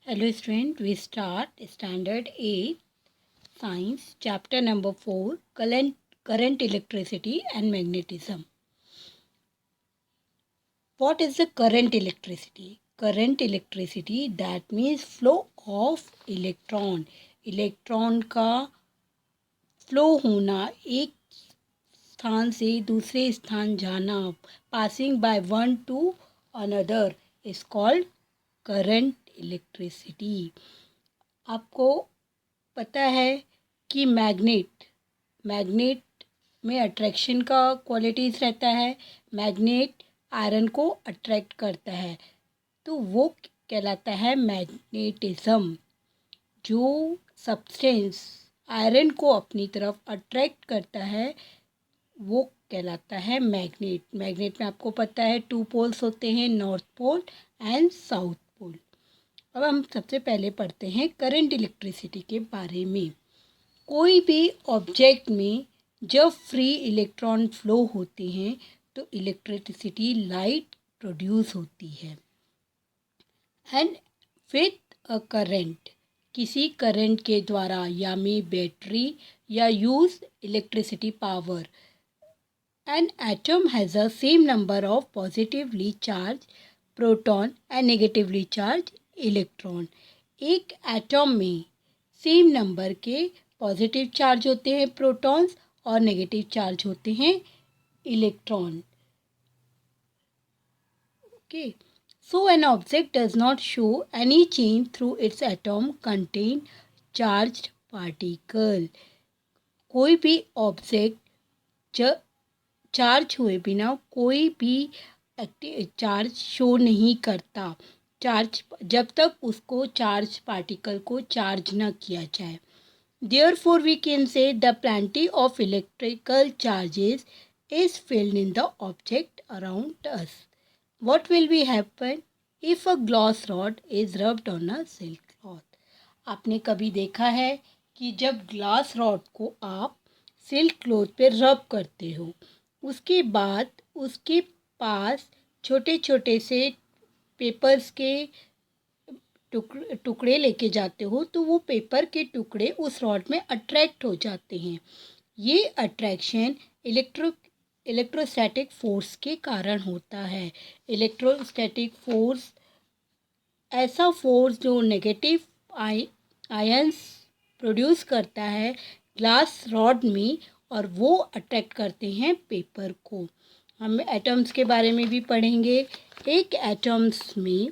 Hello student, we start standard 8 science chapter number 4 current electricity and magnetism. What is the current electricity? Current electricity that means flow of electron. Electron का flow होना, एक स्थान से दूसरे स्थान जाना, passing by one two another is called current electricity. आपको पता है कि मैग्नेट में अट्रैक्शन का क्वालिटीज़ रहता है. मैग्नेट आयरन को अट्रैक्ट करता है, तो वो कहलाता है मैग्नेटिज्म. जो सब्सटेंस आयरन को अपनी तरफ अट्रैक्ट करता है वो कहलाता है मैग्नेट. मैग्नेट में आपको पता है 2 पोल्स होते हैं, north pole and south pole. अब हम सबसे पहले पढ़ते हैं करंट इलेक्ट्रिसिटी के बारे में. कोई भी ऑब्जेक्ट में जब फ्री इलेक्ट्रॉन फ्लो होते हैं तो इलेक्ट्रिसिटी लाइट प्रोड्यूस होती है. एंड विथ अ करंट, किसी करंट के द्वारा या में बैटरी या use electricity power. An atom has a same number of positively charge proton and negatively charge electron. एक एटम में सेम नंबर के पॉजिटिव चार्ज होते हैं प्रोटॉन्स और नेगेटिव चार्ज होते हैं electron. Okay, so an object does not show any change through it's atom contain charged particle. कोई भी ऑब्जेक्ट चार्ज हुए बिना कोई भी चार्ज शो नहीं करता, चार्ज जब तक उसको चार्ज पार्टिकल को चार्ज न किया जाए. Therefore, we can say the plenty of electrical charges is filled in the object around us. What will be happen if a glass rod is rubbed on a silk cloth? आपने कभी देखा है कि जब glass rod को आप silk cloth पे रब करते हो, उसके बाद उसके पास छोटे छोटे से पेपर्स के टुकड़े लेके जाते हो तो वो पेपर के टुकड़े उस रॉड में अट्रैक्ट हो जाते हैं. ये अट्रैक्शन इलेक्ट्रोस्टैटिक फोर्स के कारण होता है. इलेक्ट्रोस्टैटिक फोर्स ऐसा फोर्स जो नेगेटिव आयंस प्रोड्यूस करता है ग्लास रॉड में और वो अट्रैक्ट करते हैं पेपर को. हम एटम्स के बारे में भी पढ़ेंगे. एक एटम्स में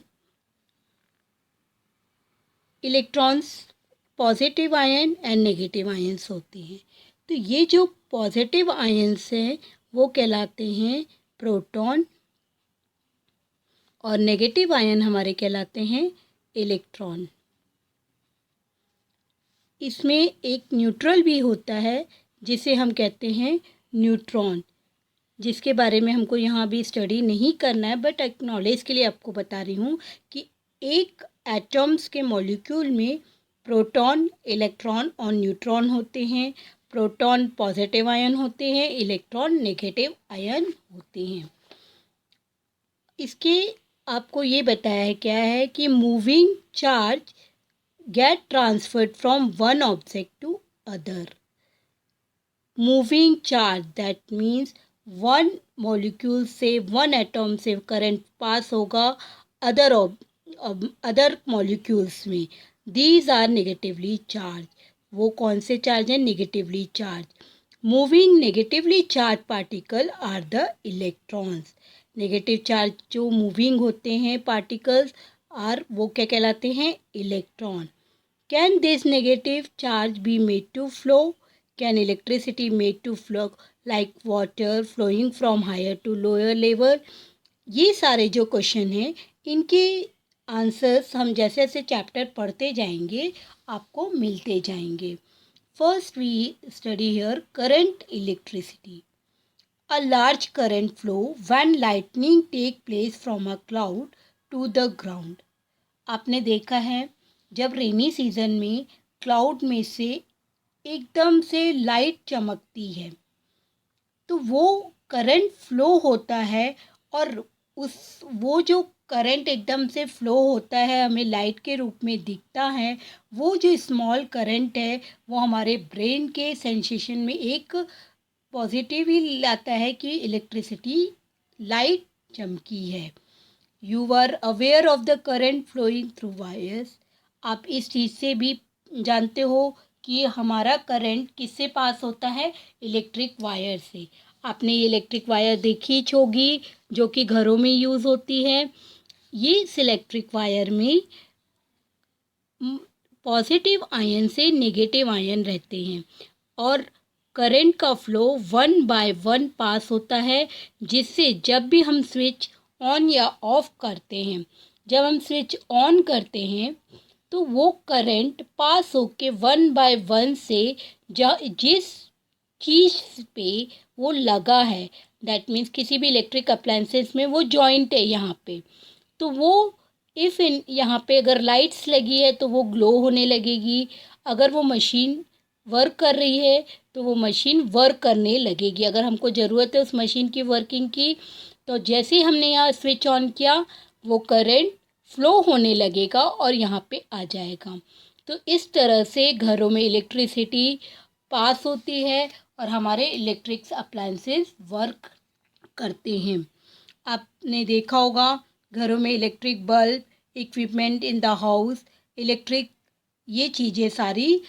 electrons positive ion and negative ions होते हैं. तो ये जो पॉजिटिव आयंस हैं वो कहलाते हैं प्रोटॉन और नेगेटिव आयन हमारे कहलाते हैं इलेक्ट्रॉन. इसमें एक न्यूट्रल भी होता है जिसे हम कहते हैं न्यूट्रॉन, जिसके बारे में हमको यहाँ भी स्टडी नहीं करना है, बट एक नॉलेज के लिए आपको बता रही हूँ कि एक एटम्स के मॉलिक्यूल में प्रोटॉन, इलेक्ट्रॉन और न्यूट्रॉन होते हैं. प्रोटॉन पॉजिटिव आयन होते हैं, इलेक्ट्रॉन नेगेटिव आयन होते हैं. इसके आपको ये बताया है क्या है कि moving charge get transferred from one object to other. Moving charge that means one molecule से, वन एटम से करंट पास होगा अदर मॉलिक्यूल्स में. These are negatively charge. वो कौन से चार्ज हैं? Negatively charge. Moving negatively charge particle are the electrons. Negative charge जो moving होते हैं पार्टिकल्स आर वो क्या कहलाते हैं? Electron. Can this negative charge be made to flow? Can electricity made to flow like water flowing from higher to lower level? ये सारे जो क्वेश्चन हैं इनके आंसर्स हम जैसे जैसे चैप्टर पढ़ते जाएंगे आपको मिलते जाएंगे. First we study here current electricity. A large current flow when lightning take place from a cloud to the ground. आपने देखा है जब रेनी सीजन में क्लाउड में से एकदम से लाइट चमकती है तो वो करंट फ्लो होता है और वो जो करंट एकदम से फ्लो होता है, हमें लाइट के रूप में दिखता है, वो जो स्मॉल करंट है वो हमारे ब्रेन के सेंसेशन में एक पॉजिटिव ही लाता है कि इलेक्ट्रिसिटी लाइट चमकी है। You are aware of the current flowing through wires. आप इस चीज़ से भी जानते हो कि हमारा करंट किससे पास होता है, इलेक्ट्रिक वायर से। आपने ये इलेक्ट्रिक वायर देखी होगी जो कि घरों में यूज़ होती है। ये इस इलेक्ट्रिक वायर में पॉजिटिव आयन से नेगेटिव आयन रहते हैं और करंट का फ्लो 1 बाय 1 पास होता है, जिससे जब भी हम स्विच ऑन या ऑफ करते हैं, जब हम स्विच ऑन करते हैं तो वो करंट पास होके 1 बाय 1 से जिस चीज़ पे वो लगा है, दैट मीन्स किसी भी इलेक्ट्रिक अप्लायंसेस में वो जॉइंट है यहाँ पे, तो वो इफ़ इन यहाँ पे अगर लाइट्स लगी है तो वो ग्लो होने लगेगी। अगर वो मशीन वर्क कर रही है तो वो मशीन वर्क करने लगेगी। अगर हमको ज़रूरत है उस मशीन की वर्किंग की, तो जैसे ही हमने यहाँ स्विच ऑन किया वो करंट फ्लो होने लगेगा और यहाँ पे आ जाएगा। तो इस तरह से घरों में इलेक्ट्रिसिटी पास होती है और हमारे इलेक्ट्रिक्स अप्लायंसेस वर्क करते हैं। आपने देखा होगा घरों में electric bulb, equipment in the house, electric, ये चीज़ें सारी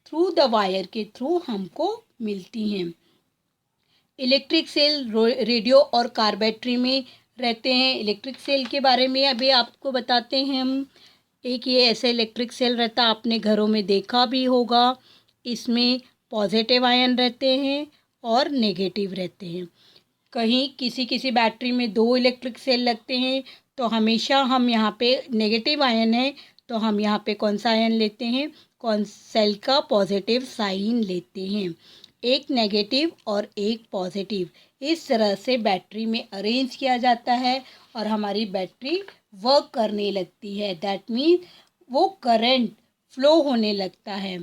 थ्रू द वायर के थ्रू हमको मिलती हैं। इलेक्ट्रिक सेल रेडियो और कार बैटरी में रहते हैं। इलेक्ट्रिक सेल के बारे में अभी आपको बताते हैं हम। एक ये ऐसे इलेक्ट्रिक सेल रहता है, आपने घरों में देखा भी होगा। इसमें पॉजिटिव आयन रहते हैं और नेगेटिव रहते हैं। कहीं किसी किसी बैटरी में 2 इलेक्ट्रिक सेल लगते हैं, तो हमेशा हम यहाँ पे नेगेटिव आयन है तो हम यहाँ पे कौन सा आयन लेते हैं, कौन सेल का पॉजिटिव साइन लेते हैं, एक नेगेटिव और एक पॉजिटिव। इस तरह से बैटरी में अरेंज किया जाता है और हमारी बैटरी वर्क करने लगती है। दैट मीन वो करंट फ्लो होने लगता है।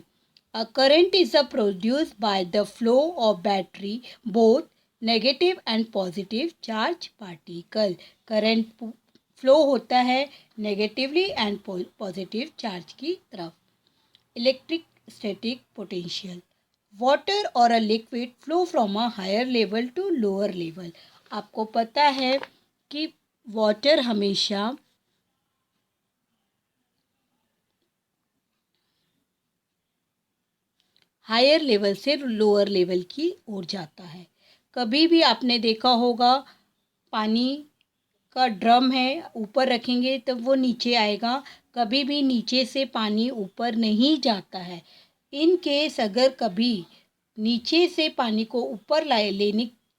A current is produce by the flow of battery both negative and positive charge particle. Current flow होता है नेगेटिवली एंड पॉजिटिव चार्ज की तरफ। इलेक्ट्रिक स्टैटिक पोटेंशियल, वाटर और a liquid flow from a higher level to lower level. आपको पता है कि water हमेशा हायर लेवल से लोअर लेवल की ओर जाता है। कभी भी आपने देखा होगा पानी का ड्रम है, ऊपर रखेंगे तब वो नीचे आएगा, कभी भी नीचे से पानी ऊपर नहीं जाता है। इन केस अगर कभी नीचे से पानी को ऊपर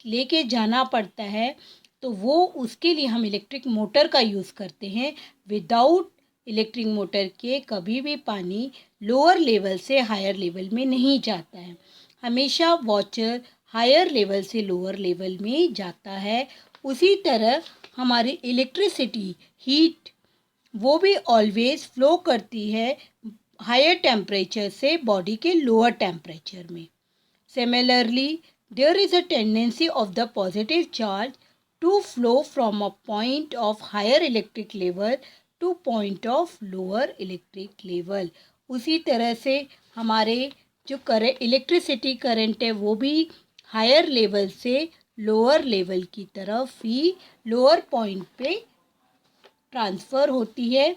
लेके जाना पड़ता है तो वो उसके लिए हम इलेक्ट्रिक मोटर का यूज़ करते हैं। विदाउट इलेक्ट्रिक मोटर के कभी भी पानी लोअर लेवल से हायर लेवल में नहीं जाता है। हमेशा वाटर हायर लेवल से लोअर लेवल में जाता है। उसी तरह हमारी इलेक्ट्रिसिटी, हीट, वो भी ऑलवेज फ्लो करती है हायर टेम्परेचर से बॉडी के लोअर टेम्परेचर में। Similarly, there is a tendency of the positive charge to flow from a point of higher electric level to point of lower electric level. उसी तरह से हमारे जो इलेक्ट्रिसिटी करंट है वो भी हायर लेवल से लोअर लेवल की तरफ ही लोअर पॉइंट पे ट्रांसफ़र होती है,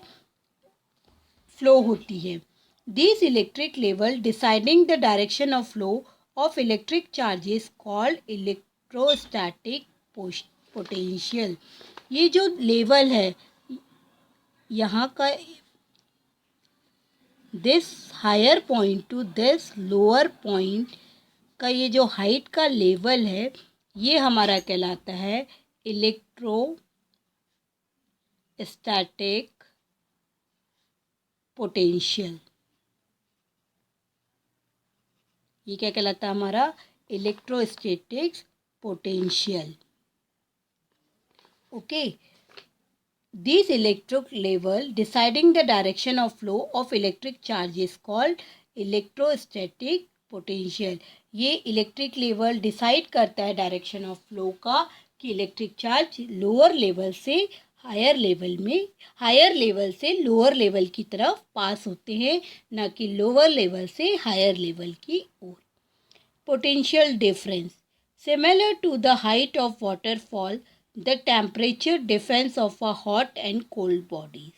फ्लो होती है। These electric level deciding the direction of flow of electric charge is called electrostatic potential. ये जो लेवल है यहाँ का, this higher point to this lower point का ये जो हाइट का लेवल है ये हमारा कहलाता है इलेक्ट्रोस्टैटिक पोटेंशियल। ये क्या कहलाता है हमारा, electrostatic potential. Okay, this electric level deciding the direction of flow of electric charge is called electrostatic potential. ये इलेक्ट्रिक लेवल डिसाइड करता है डायरेक्शन ऑफ फ्लो का कि इलेक्ट्रिक चार्ज लोअर लेवल से हायर लेवल से लोअर लेवल की तरफ pass होते हैं, ना कि लोअर लेवल से हायर लेवल की ओर। Potential difference, similar to the height of waterfall the temperature difference of a hot and cold bodies.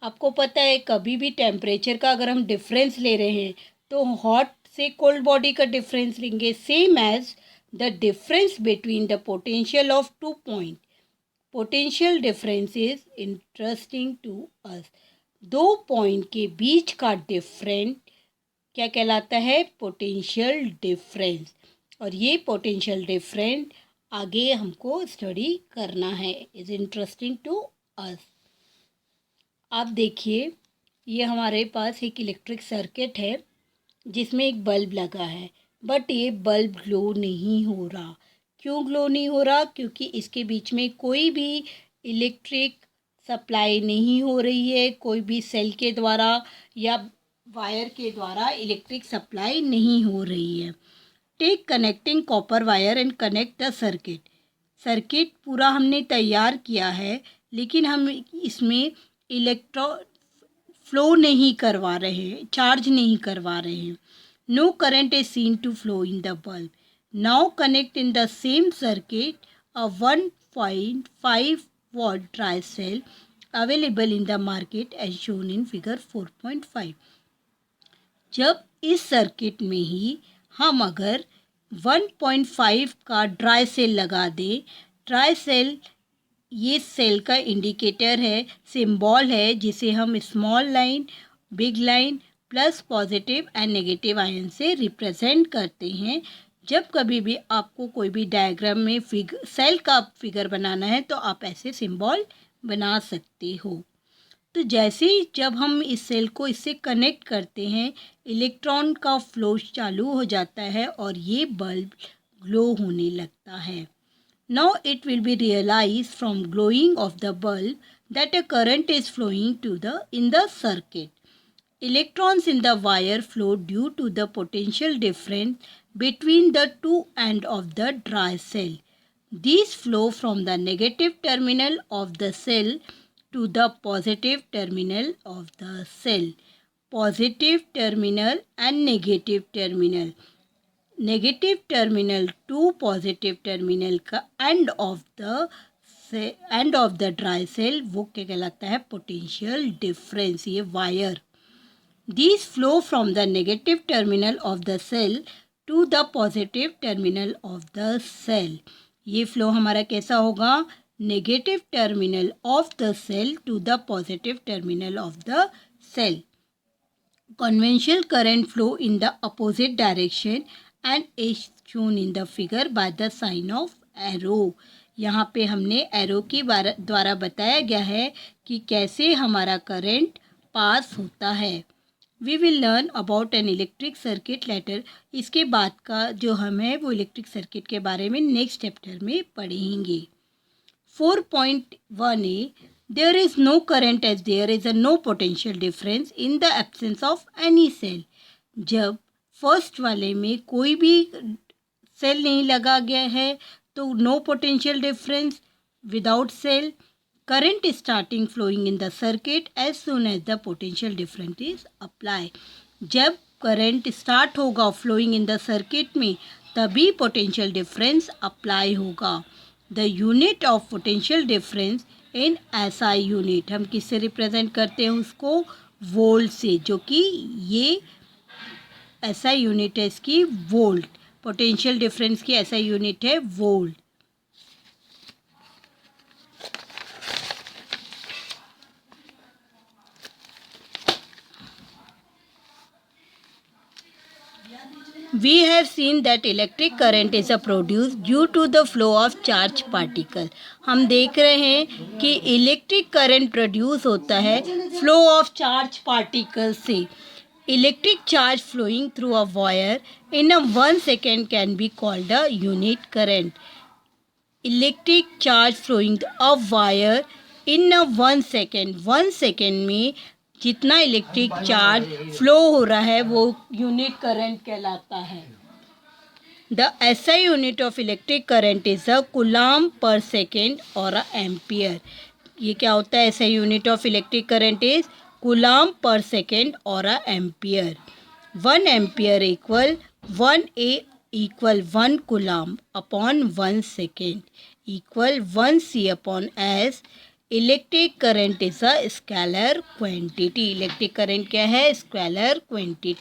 आपको पता है कभी भी टेम्परेचर का अगर हम डिफरेंस ले रहे हैं तो हॉट से कोल्ड बॉडी का डिफरेंस लेंगे, same as the difference between the potential of two point. Potential difference is interesting to us. दो पॉइंट के बीच का डिफरेंट क्या कहलाता है? Potential difference. और ये पोटेंशियल डिफरेंस आगे हमको स्टडी करना है, इज इंटरेस्टिंग टू अस। आप देखिए, ये हमारे पास एक इलेक्ट्रिक सर्किट है जिसमें एक बल्ब लगा है, बट ये बल्ब ग्लो नहीं हो रहा। क्यों ग्लो नहीं हो रहा? क्योंकि इसके बीच में कोई भी इलेक्ट्रिक सप्लाई नहीं हो रही है, कोई भी सेल के द्वारा या वायर के द्वारा इलेक्ट्रिक सप्लाई नहीं हो रही है। Take connecting copper wire and connect the circuit. Circuit पूरा हमने तैयार किया है, लेकिन हम इसमें इलेक्ट्रॉन फ्लो नहीं करवा रहे हैं, चार्ज नहीं करवा रहे हैं। No current is seen to flow in the bulb. Now connect in the same circuit a 1.5 watt dry cell available in the market as shown in figure 4.5। जब इस सर्किट में ही हम अगर 1.5 का ड्राई सेल लगा दें, ड्राई सेल ये cell का इंडिकेटर है, सिंबल है, जिसे हम small line, big line, plus positive and negative ion से रिप्रेजेंट करते हैं। जब कभी भी आपको कोई भी डायग्राम में सेल का फिगर बनाना है तो आप ऐसे सिंबल बना सकते हो। तो जैसे ही जब हम इस सेल को इससे कनेक्ट करते हैं, इलेक्ट्रॉन का फ्लो चालू हो जाता है और ये बल्ब ग्लो होने लगता है। Now it will be realized from glowing of the bulb that a current is flowing in the circuit. Electrons in the wire flow due to the potential difference between the two ends of the dry cell. These flow from the negative terminal of the cell to the positive terminal of the cell. Positive terminal and negative terminal. Negative terminal to positive terminal का end of the dry cell वो क्या कहलाता है? Potential difference. ये wire these flow from the negative terminal of the cell to the positive terminal of the cell. ये flow हमारा कैसा होगा? Negative terminal of the cell to the positive terminal of the cell. Conventional current flow in the opposite direction and is shown in the figure by the sign of arrow। यहाँ पे हमने arrow के द्वारा बताया गया है कि कैसे हमारा करंट पास होता है। We will learn about an electric circuit later. इसके बाद का जो हम है वो इलेक्ट्रिक सर्किट के बारे में नेक्स्ट चैप्टर में पढ़ेंगे। 4.1a There is no current as there is a no potential difference in the absence of any cell। जब फर्स्ट वाले में कोई भी सेल नहीं लगा गया है तो no potential difference without cell. Current starting flowing in the circuit as soon as the potential difference is apply. जब करंट स्टार्ट होगा फ्लोइंग इन द सर्किट में तभी पोटेंशियल डिफरेंस अप्लाई होगा। The unit of potential difference in SI unit, हम किससे represent करते हैं उसको? वोल्ट से, जो कि ये एसआई यूनिट है इसकी वोल्ट। पोटेंशियल डिफरेंस की एसआई यूनिट है volt. We have seen that electric current is produced due to the flow of charge particle। हम देख रहे हैं कि इलेक्ट्रिक करंट प्रोड्यूस होता है फ्लो ऑफ चार्ज पार्टिकल से। Electric charge flowing through a wire in a 1 second can be called a unit current. Electric charge flowing a wire in a 1 second, 1 second में जितना electric charge flow हो रहा है वो unit current कहलाता है। The SI unit of electric current is a coulomb per second or a ampere. ये क्या होता है? SI unit of electric current is coulomb per second or a ampere. 1 ampere equal 1 coulomb upon 1 second equal 1 C upon S. Electric current is a scalar quantity. Electric current क्या है? Scalar quantity.